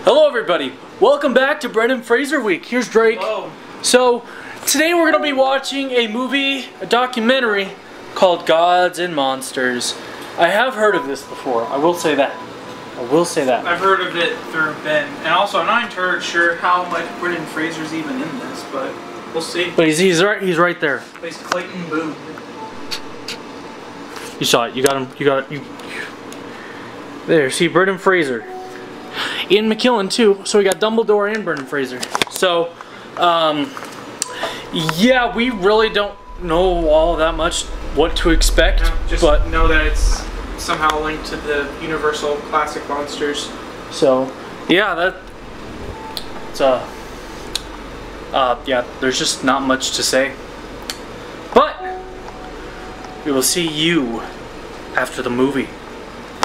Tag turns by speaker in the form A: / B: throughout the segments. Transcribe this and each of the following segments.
A: Hello everybody, welcome back to Brendan Fraser Week. Here's Drake.
B: Hello.
A: So, today we're going to be watching a documentary called Gods and Monsters. I have heard of this before, I will say that.
B: I've heard of it through Ben, and also I'm not entirely sure how much Brendan Fraser's even in this, but we'll see.
A: But he's right there.
B: Plays Clayton Boone.
A: You saw it, you got him, There, see, Brendan Fraser. Ian McKellen too, so we got Dumbledore and Brendan Fraser. So, yeah, we really don't know all that much what to expect,
B: Just
A: but
B: know that it's somehow linked to the Universal Classic Monsters.
A: so, yeah, yeah, there's just not much to say. But we will see you after the movie.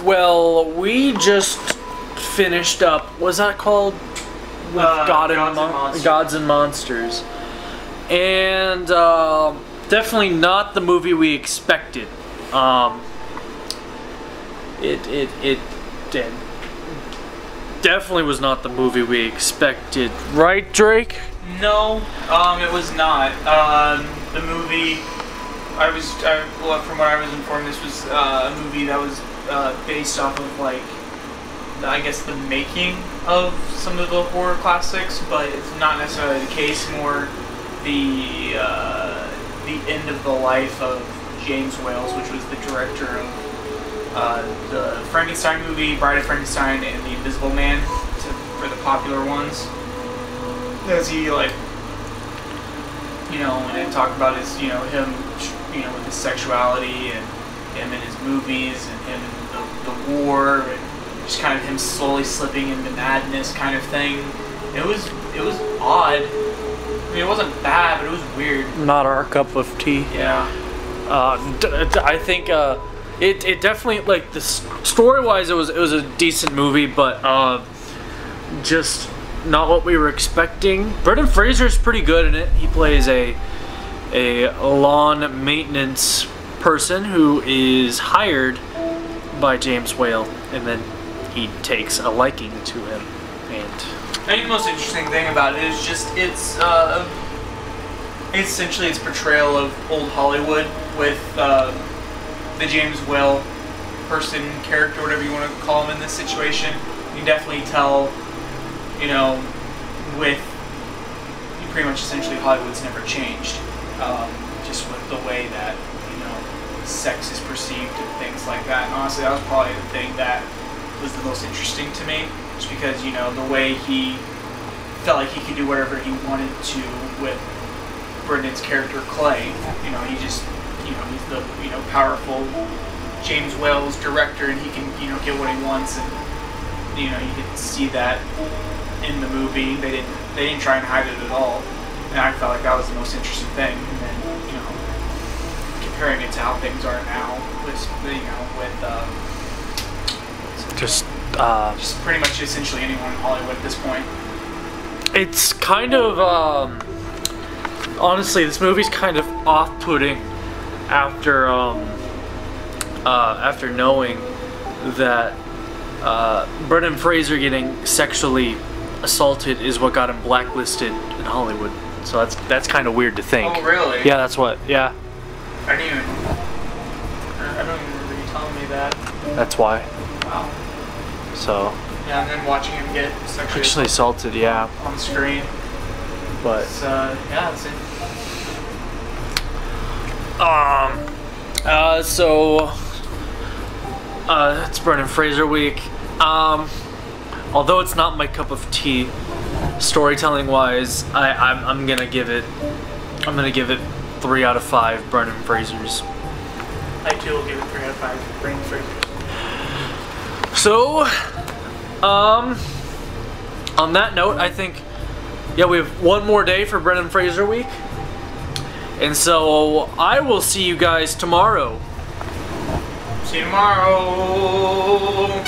A: Well, we just finished up, was that called? With Gods and Monsters. And definitely not the movie we expected. It definitely was not the movie we expected, right, Drake?
B: No, it was not. The movie, well, from what I was informed, this was a movie that was based off of, like, I guess the making of some of the horror classics, but it's not necessarily the case. More the end of the life of James Whale, which was the director of the Frankenstein movie, Bride of Frankenstein, and The Invisible Man, for the popular ones. As he, like, and talk about his, him, with his sexuality, and him in his movies, and him in the war, and just kind of him slowly slipping into madness, kind of thing. It was odd. I mean, it wasn't bad, but it was weird.
A: Not our cup of tea.
B: Yeah.
A: I think it definitely, like, the story-wise, it was a decent movie, but just not what we were expecting. Brendan Fraser's pretty good in it. He plays a lawn maintenance person who is hired by James Whale, and then he takes a liking to him. And
B: I think the most interesting thing about it is just it's essentially its portrayal of old Hollywood with the James Whale person, character, whatever you want to call him in this situation. You can definitely tell, with pretty much essentially Hollywood's never changed, just with the way that sex is perceived and things like that. And honestly, that was probably the thing that was the most interesting to me, just because the way he felt like he could do whatever he wanted to with Brendan's character Clay. He just he's the powerful James Whale's director, and he can get what he wants, and you can see that in the movie. They didn't try and hide it at all, and I felt like that was the most interesting thing. And then comparing it to how things are now with
A: just
B: pretty much essentially anyone in Hollywood at this point.
A: It's kind of honestly, this movie's kind of off-putting after after knowing that Brendan Fraser getting sexually assaulted is what got him blacklisted in Hollywood. So that's kind of weird to think.
B: Oh, really?
A: Yeah, that's what. Yeah.
B: I don't even remember you telling me that.
A: That's why.
B: Wow.
A: So.
B: Yeah, and then watching him get
A: sexually assaulted, yeah.
B: On screen.
A: But.
B: It's, yeah, it's it.
A: It's Brendan Fraser Week. Although it's not my cup of tea, storytelling wise, I'm gonna give it 3 out of 5 Brendan Frasers.
B: I too will give it 3 out of 5 Brendan Frasers.
A: So, on that note, I think, yeah, we have one more day for Brendan Fraser Week. And so, I will see you guys tomorrow.
B: See you tomorrow.